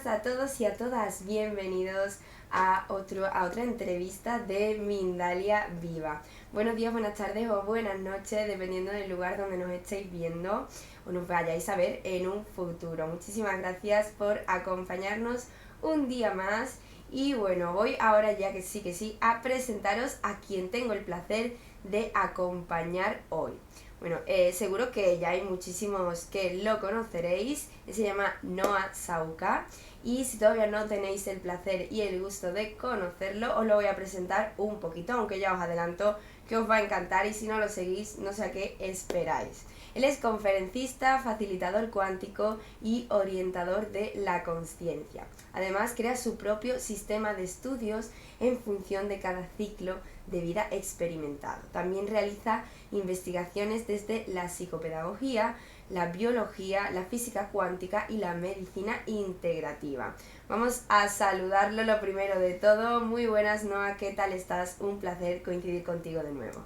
buenas a todos y a todas, bienvenidos a otra entrevista de Mindalia Viva. Buenos días, buenas tardes o buenas noches, dependiendo del lugar donde nos estéis viendo o nos vayáis a ver en un futuro. Muchísimas gracias por acompañarnos un día más y bueno, voy ahora ya que sí, a presentaros a quien tengo el placer de acompañar hoy. Bueno, seguro que ya hay muchísimos que lo conoceréis. Se llama Noah Sauka. Y si todavía no tenéis el placer y el gusto de conocerlo, os lo voy a presentar un poquito, aunque ya os adelanto que os va a encantar y si no lo seguís, no sé a qué esperáis. Él es conferencista, facilitador cuántico y orientador de la conciencia. Además, crea su propio sistema de estudios en función de cada ciclo de vida experimentado. También realiza investigaciones desde la psicopedagogía, la biología, la física cuántica y la medicina integrativa. Vamos a saludarlo lo primero de todo. Muy buenas, Noah, ¿qué tal estás? Un placer coincidir contigo de nuevo.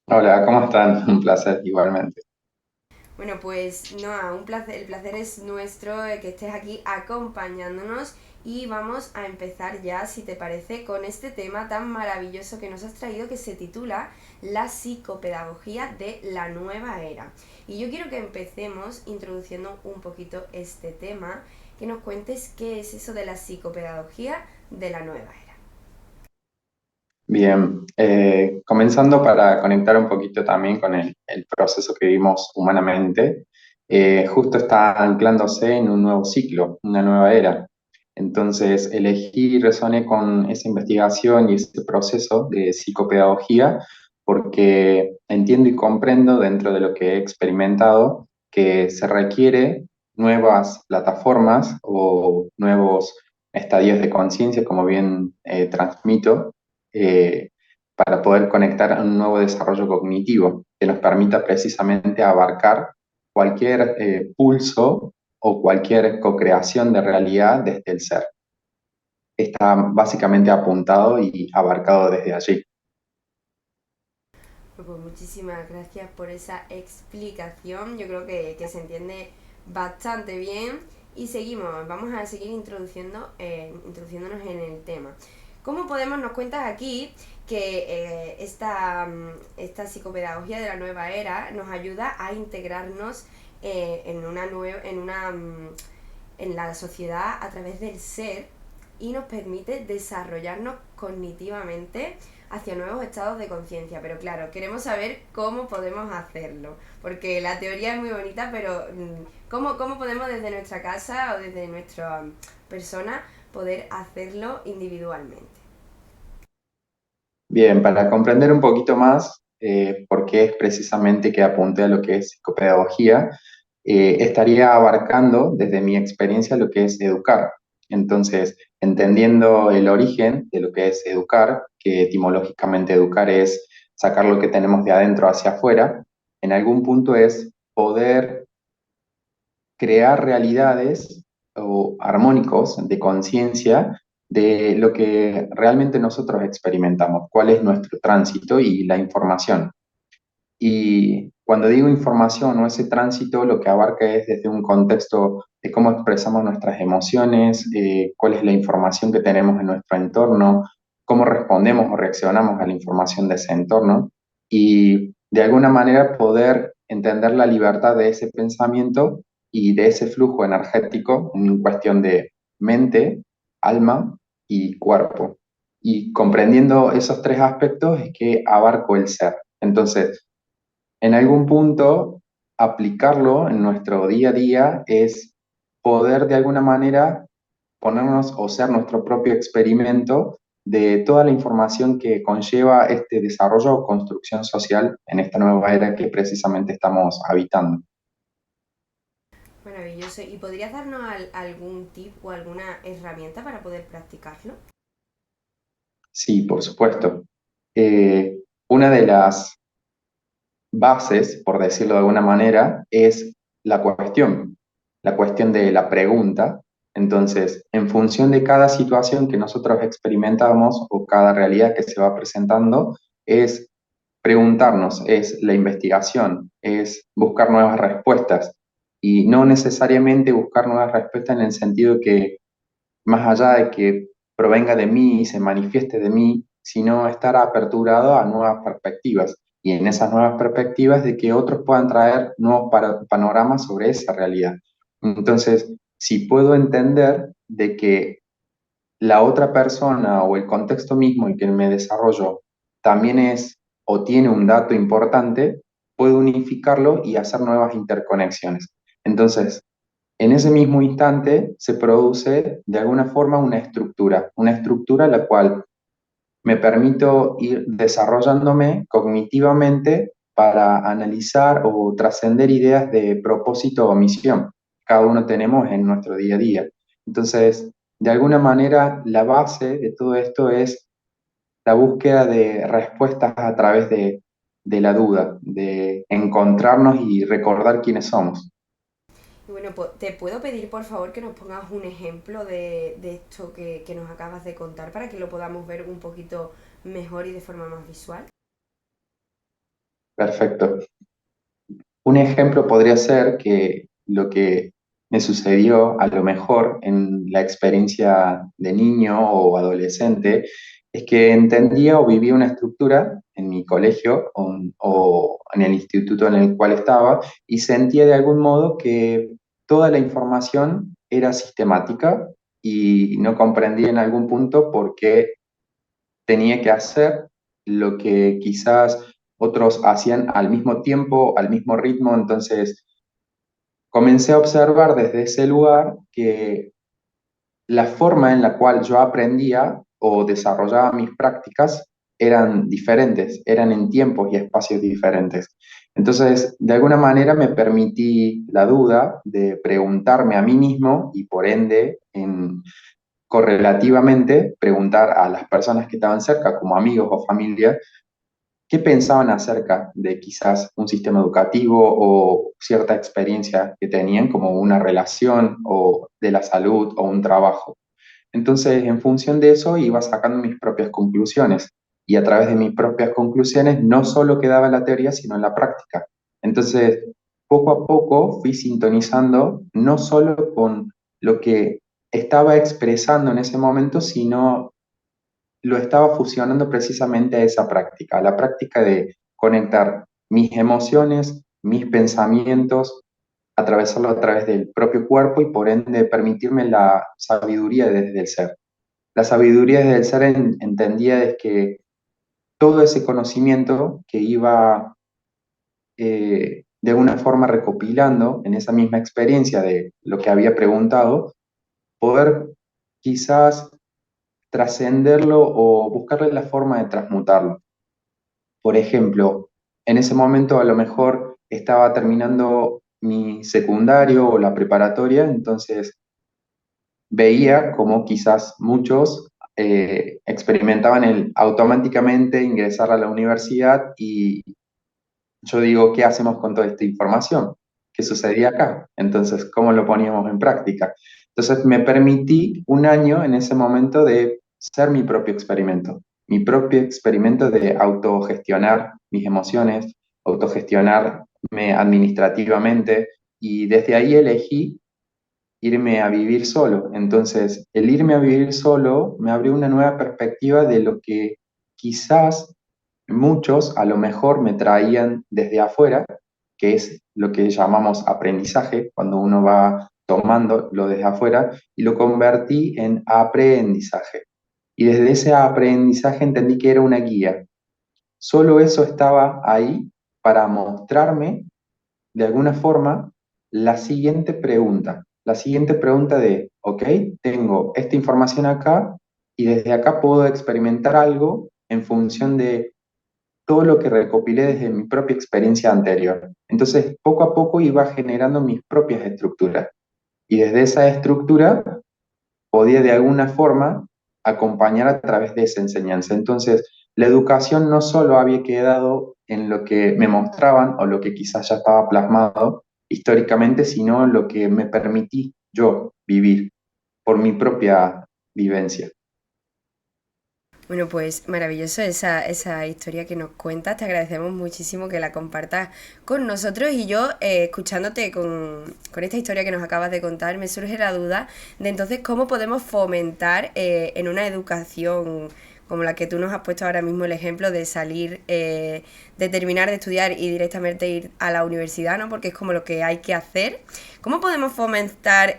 Hola, ¿cómo están? Un placer igualmente. Bueno, pues Noah, un placer, el placer es nuestro que estés aquí acompañándonos y vamos a empezar ya, si te parece, con este tema tan maravilloso que nos has traído que se titula La psicopedagogía de la nueva era. Y yo quiero que empecemos introduciendo un poquito este tema, que nos cuentes qué es eso de la psicopedagogía de la nueva era. Bien, comenzando para conectar un poquito también con el proceso que vivimos humanamente, justo está anclándose en un nuevo ciclo, una nueva era. Entonces, elegí y resoné con esa investigación y ese proceso de psicopedagogía porque entiendo y comprendo dentro de lo que he experimentado que se requiere nuevas plataformas o nuevos estadios de conciencia, como bien transmito eh, para poder conectar a un nuevo desarrollo cognitivo que nos permita precisamente abarcar cualquier pulso o cualquier co-creación de realidad desde el ser. Está básicamente apuntado y abarcado desde allí. Pues muchísimas gracias por esa explicación. Yo creo que se entiende bastante bien. Y seguimos, vamos a seguir introduciéndonos en el tema. ¿Cómo podemos, nos cuentas aquí, que esta psicopedagogía de la nueva era nos ayuda a integrarnos en la sociedad a través del ser y nos permite desarrollarnos cognitivamente hacia nuevos estados de conciencia? Pero claro, queremos saber cómo podemos hacerlo, porque la teoría es muy bonita, pero ¿cómo podemos desde nuestra casa o desde nuestra persona poder hacerlo individualmente? Bien, para comprender un poquito más por qué es precisamente que apunte a lo que es psicopedagogía, estaría abarcando desde mi experiencia lo que es educar. Entonces, entendiendo el origen de lo que es educar, que etimológicamente educar es sacar lo que tenemos de adentro hacia afuera, en algún punto es poder crear realidades o armónicos de conciencia de lo que realmente nosotros experimentamos, cuál es nuestro tránsito y la información. Y cuando digo información o ese tránsito, lo que abarca es desde un contexto de cómo expresamos nuestras emociones, cuál es la información que tenemos en nuestro entorno, cómo respondemos o reaccionamos a la información de ese entorno y de alguna manera poder entender la libertad de ese pensamiento y de ese flujo energético en cuestión de mente, alma y cuerpo. Y comprendiendo esos tres aspectos es que abarco el ser. Entonces, en algún punto, aplicarlo en nuestro día a día es poder de alguna manera ponernos o ser nuestro propio experimento de toda la información que conlleva este desarrollo o construcción social en esta nueva era que precisamente estamos habitando. Maravilloso. ¿Y podrías darnos algún tip o alguna herramienta para poder practicarlo? Sí, por supuesto. Una de las bases, por decirlo de alguna manera, es la cuestión de la pregunta. Entonces, en función de cada situación que nosotros experimentamos o cada realidad que se va presentando, es preguntarnos, es la investigación, es buscar nuevas respuestas. y no necesariamente buscar nuevas respuestas en el sentido que más allá de que provenga de mí y se manifieste de mí, sino estar aperturado a nuevas perspectivas y en esas nuevas perspectivas de que otros puedan traer nuevos panoramas sobre esa realidad. Entonces, si puedo entender de que la otra persona o el contexto mismo en que me desarrollo también es o tiene un dato importante, puedo unificarlo y hacer nuevas interconexiones. Entonces, en ese mismo instante se produce de alguna forma una estructura la cual me permito ir desarrollándome cognitivamente para analizar o trascender ideas de propósito o misión que cada uno tenemos en nuestro día a día. Entonces, de alguna manera, la base de todo esto es la búsqueda de respuestas a través de la duda, de encontrarnos y recordar quiénes somos. Y bueno, te puedo pedir por favor que nos pongas un ejemplo de esto que nos acabas de contar para que lo podamos ver un poquito mejor y de forma más visual. Perfecto. Un ejemplo podría ser que lo que me sucedió a lo mejor en la experiencia de niño o adolescente es que entendía o vivía una estructura en mi colegio o en el instituto en el cual estaba y sentía de algún modo que toda la información era sistemática y no comprendía en algún punto por qué tenía que hacer lo que quizás otros hacían al mismo tiempo, al mismo ritmo, entonces comencé a observar desde ese lugar que la forma en la cual yo aprendía o desarrollaba mis prácticas eran diferentes, eran en tiempos y espacios diferentes. Entonces, de alguna manera me permití la duda de preguntarme a mí mismo y por ende, correlativamente, preguntar a las personas que estaban cerca, como amigos o familia, qué pensaban acerca de quizás un sistema educativo o cierta experiencia que tenían, como una relación o de la salud o un trabajo. Entonces, en función de eso, iba sacando mis propias conclusiones y a través de mis propias conclusiones no solo quedaba en la teoría, sino en la práctica. Entonces, poco a poco fui sintonizando no solo con lo que estaba expresando en ese momento, sino lo estaba fusionando precisamente a esa práctica, a la práctica de conectar mis emociones, mis pensamientos, atravesarlo a través del propio cuerpo y por ende permitirme la sabiduría desde el ser. La sabiduría desde el ser entendía es que todo ese conocimiento que iba de una forma recopilando en esa misma experiencia de lo que había preguntado, poder quizás trascenderlo o buscarle la forma de transmutarlo. Por ejemplo, en ese momento a lo mejor estaba terminando mi secundario o la preparatoria, entonces veía como quizás muchos experimentaban el automáticamente ingresar a la universidad y yo digo, ¿qué hacemos con toda esta información? ¿Qué sucedía acá? Entonces, ¿cómo lo poníamos en práctica? Entonces, me permití un año en ese momento de ser mi propio experimento de autogestionar mis emociones, autogestionarme administrativamente, y desde ahí elegí irme a vivir solo. Entonces, el irme a vivir solo me abrió una nueva perspectiva de lo que quizás muchos a lo mejor me traían desde afuera, que es lo que llamamos aprendizaje, cuando uno va tomando lo desde afuera, y lo convertí en aprendizaje. Y desde ese aprendizaje entendí que era una guía. Solo eso estaba ahí para mostrarme de alguna forma la siguiente pregunta de, ok, tengo esta información acá y desde acá puedo experimentar algo en función de todo lo que recopilé desde mi propia experiencia anterior. Entonces, poco a poco iba generando mis propias estructuras y desde esa estructura podía de alguna forma acompañar a través de esa enseñanza. Entonces, la educación no solo había quedado en lo que me mostraban o lo que quizás ya estaba plasmado históricamente, sino en lo que me permití yo vivir por mi propia vivencia. Bueno, pues maravilloso esa historia que nos cuentas. Te agradecemos muchísimo que la compartas con nosotros y yo, escuchándote con esta historia que nos acabas de contar, me surge la duda de entonces cómo podemos fomentar en una educación como la que tú nos has puesto ahora mismo el ejemplo de salir, de terminar de estudiar y directamente ir a la universidad, ¿no? Porque es como lo que hay que hacer. ¿Cómo podemos fomentar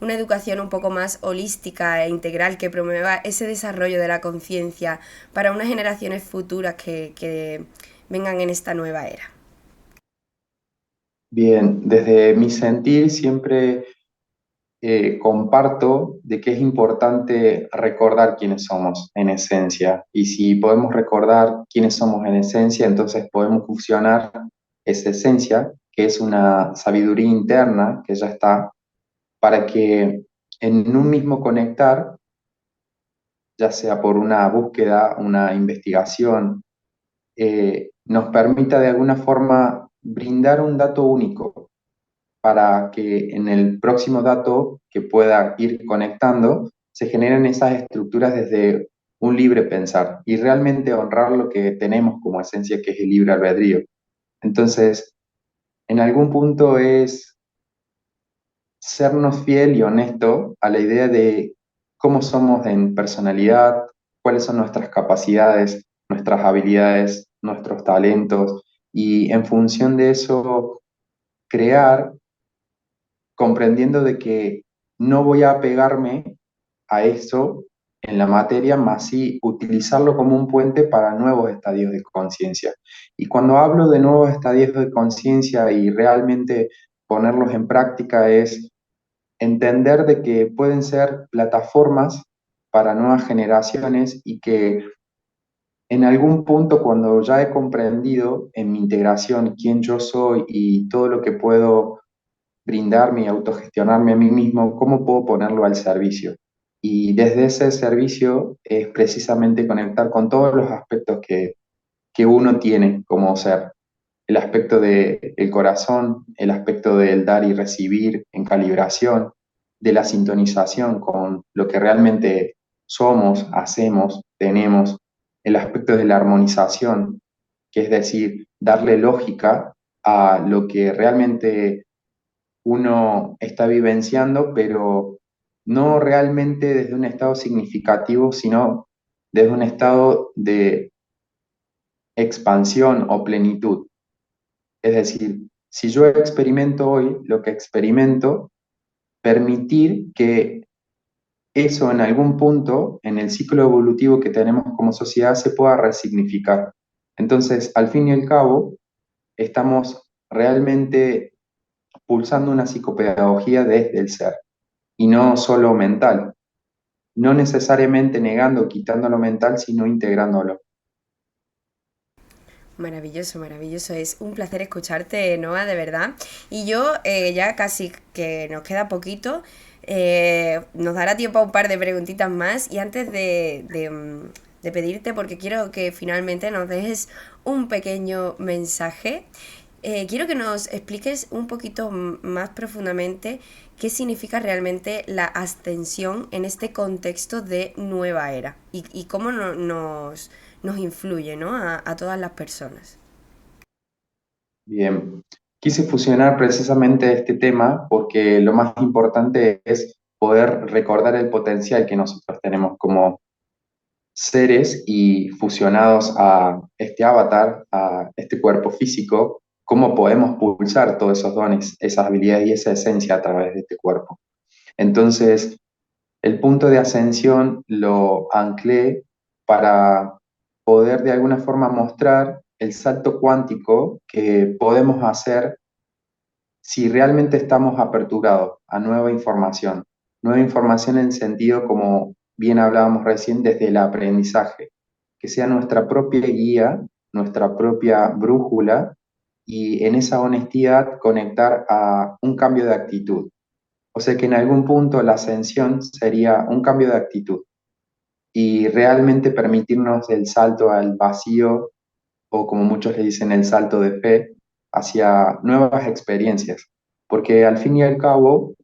una educación un poco más holística e integral que promueva ese desarrollo de la conciencia para unas generaciones futuras que vengan en esta nueva era? Bien, desde mi sentir siempre comparto de que es importante recordar quiénes somos en esencia. Y si podemos recordar quiénes somos en esencia, entonces podemos fusionar esa esencia, que es una sabiduría interna que ya está, para que en un mismo conectar, ya sea por una búsqueda, una investigación, nos permita de alguna forma brindar un dato único para que en el próximo dato que pueda ir conectando se generen esas estructuras desde un libre pensar y realmente honrar lo que tenemos como esencia, que es el libre albedrío. Entonces, en algún punto es sernos fiel y honesto a la idea de cómo somos en personalidad, cuáles son nuestras capacidades, nuestras habilidades, nuestros talentos, y en función de eso crear comprendiendo de que no voy a apegarme a eso en la materia, más sí utilizarlo como un puente para nuevos estadios de conciencia. Y cuando hablo de nuevos estadios de conciencia y realmente ponerlos en práctica es entender de que pueden ser plataformas para nuevas generaciones y que en algún punto cuando ya he comprendido en mi integración quién yo soy y todo lo que puedo brindarme y autogestionarme a mí mismo, ¿cómo puedo ponerlo al servicio? Y desde ese servicio es precisamente conectar con todos los aspectos que uno tiene como ser. El aspecto del corazón, el aspecto del dar y recibir en calibración, de la sintonización con lo que realmente somos, hacemos, tenemos, el aspecto de la armonización, que es decir, darle lógica a lo que realmente uno está vivenciando, pero no realmente desde un estado significativo, sino desde un estado de expansión o plenitud. Es decir, si yo experimento hoy lo que experimento, permitir que eso en algún punto, en el ciclo evolutivo que tenemos como sociedad, se pueda resignificar. Entonces, al fin y al cabo, estamos realmente pulsando una psicopedagogía desde el ser y no solo mental, no necesariamente negando o quitando lo mental, sino integrándolo. Maravilloso, maravilloso. Es un placer escucharte, Noah, de verdad. Y yo ya casi que nos queda poquito. Nos dará tiempo a un par de preguntitas más. Y antes de pedirte, porque quiero que finalmente nos dejes un pequeño mensaje, quiero que nos expliques un poquito más profundamente qué significa realmente la ascensión en este contexto de nueva era y cómo nos influye, ¿no? A todas las personas. Bien, quise fusionar precisamente este tema porque lo más importante es poder recordar el potencial que nosotros tenemos como seres y fusionados a este avatar, a este cuerpo físico, cómo podemos pulsar todos esos dones, esas habilidades y esa esencia a través de este cuerpo. Entonces, el punto de ascensión lo anclé para poder de alguna forma mostrar el salto cuántico que podemos hacer si realmente estamos aperturados a nueva información en sentido como bien hablábamos recién desde el aprendizaje, que sea nuestra propia guía, nuestra propia brújula y en esa honestidad conectar a un cambio de actitud. O sea que en algún punto la ascensión sería un cambio de actitud y realmente permitirnos el salto al vacío o como muchos le dicen el salto de fe hacia nuevas experiencias. Porque al fin y al cabo,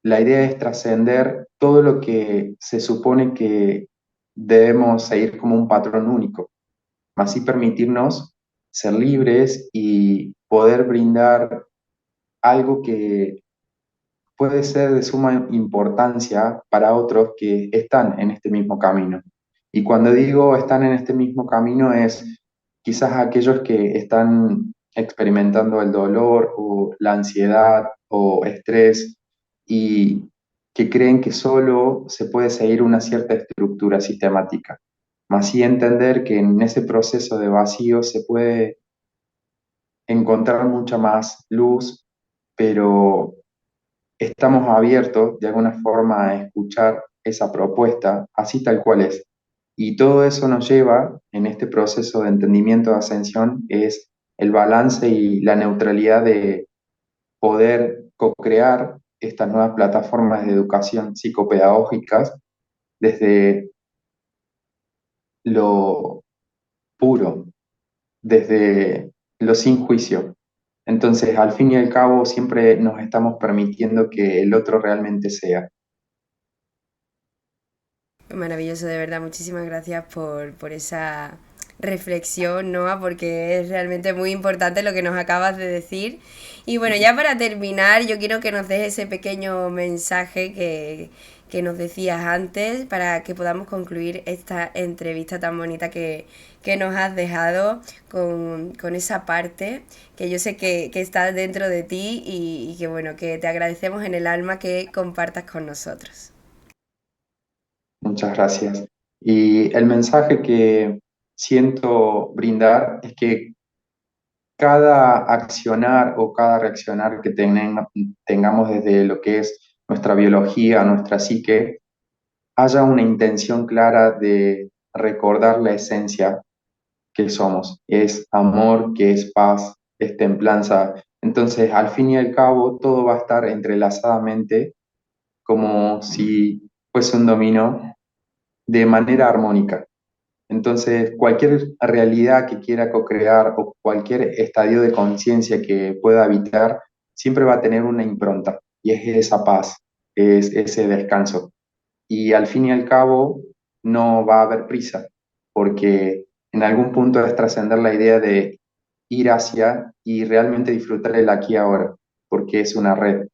la idea es trascender todo lo que se supone que debemos seguir como un patrón único, así permitirnos ser libres y poder brindar algo que puede ser de suma importancia para otros que están en este mismo camino. Y cuando digo están en este mismo camino es quizás aquellos que están experimentando el dolor o la ansiedad o estrés y que creen que solo se puede seguir una cierta estructura sistemática. Más sí entender que en ese proceso de vacío se puede encontrar mucha más luz, pero estamos abiertos de alguna forma a escuchar esa propuesta, así tal cual es. Y todo eso nos lleva, en este proceso de entendimiento de ascensión, es el balance y la neutralidad de poder co-crear estas nuevas plataformas de educación psicopedagógicas desde lo puro, desde lo sin juicio. Entonces, al fin y al cabo, siempre nos estamos permitiendo que el otro realmente sea. Maravilloso, de verdad. Muchísimas gracias por esa reflexión, Noa, porque es realmente muy importante lo que nos acabas de decir. Y bueno, ya para terminar, yo quiero que nos des ese pequeño mensaje que nos decías antes para que podamos concluir esta entrevista tan bonita que nos has dejado con esa parte que yo sé que está dentro de ti y que bueno, que te agradecemos en el alma que compartas con nosotros. Muchas gracias. Y el mensaje que siento brindar es que cada accionar o cada reaccionar que tengamos desde lo que es nuestra biología, nuestra psique, haya una intención clara de recordar la esencia que somos. Es amor, que es paz, es templanza. Entonces, al fin y al cabo, todo va a estar entrelazadamente como si fuese un dominó de manera armónica. Entonces, cualquier realidad que quiera co-crear o cualquier estadio de conciencia que pueda habitar, siempre va a tener una impronta y es esa paz, es ese descanso. Y al fin y al cabo, no va a haber prisa, porque en algún punto es trascender la idea de ir hacia y realmente disfrutar el aquí y ahora, porque es una red.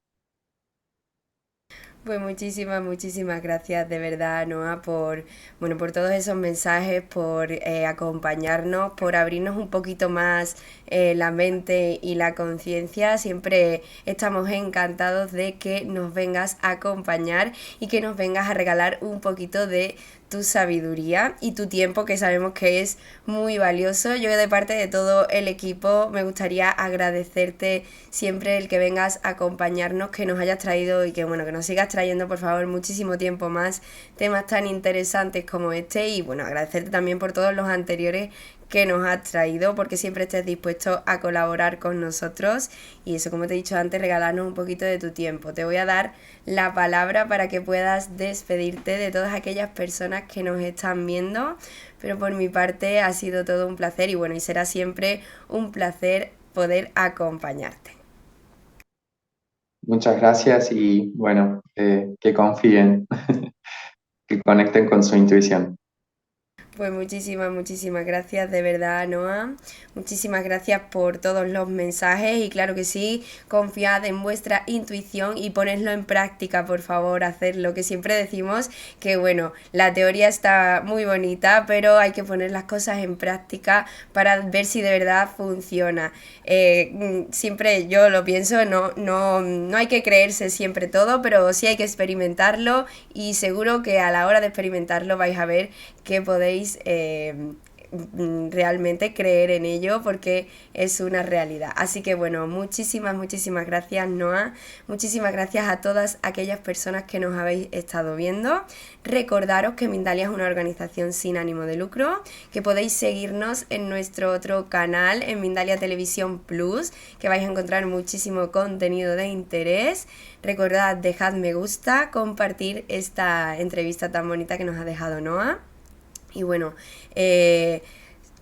Pues muchísimas gracias de verdad, Noa, bueno, por todos esos mensajes, por acompañarnos, por abrirnos un poquito más la mente y la conciencia. Siempre estamos encantados de que nos vengas a acompañar y que nos vengas a regalar un poquito de tu sabiduría y tu tiempo, que sabemos que es muy valioso. Yo de parte de todo el equipo me gustaría agradecerte siempre el que vengas a acompañarnos, que nos hayas traído y que bueno, que nos sigas trayendo por favor muchísimo tiempo más temas tan interesantes como este, y bueno, agradecerte también por todos los anteriores que nos has traído, porque siempre estés dispuesto a colaborar con nosotros y eso, como te he dicho antes, regalarnos un poquito de tu tiempo. Te voy a dar la palabra para que puedas despedirte de todas aquellas personas que nos están viendo, pero por mi parte ha sido todo un placer y bueno, y será siempre un placer poder acompañarte. Muchas gracias y bueno, que confíen, que conecten con su intuición. Pues muchísimas gracias de verdad, Noa. Muchísimas gracias por todos los mensajes y claro que sí, confiad en vuestra intuición y ponedlo en práctica, por favor, hacerlo, que siempre decimos que bueno, la teoría está muy bonita, pero hay que poner las cosas en práctica para ver si de verdad funciona. Siempre yo lo pienso, no hay que creerse siempre todo, pero sí hay que experimentarlo y seguro que a la hora de experimentarlo vais a ver que podéis realmente creer en ello porque es una realidad. Así que bueno, muchísimas gracias, Noa. Muchísimas gracias a todas aquellas personas que nos habéis estado viendo. Recordaros que Mindalia es una organización sin ánimo de lucro, que podéis seguirnos en nuestro otro canal, en Mindalia Televisión Plus, que vais a encontrar muchísimo contenido de interés. Recordad, dejad me gusta, compartir esta entrevista tan bonita que nos ha dejado Noa. Y bueno,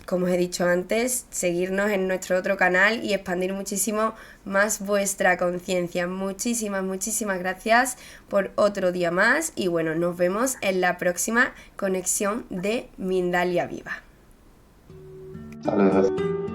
como os he dicho antes, seguirnos en nuestro otro canal y expandir muchísimo más vuestra conciencia. Muchísimas, muchísimas gracias por otro día más y bueno, nos vemos en la próxima conexión de Mindalia Viva. Saludos.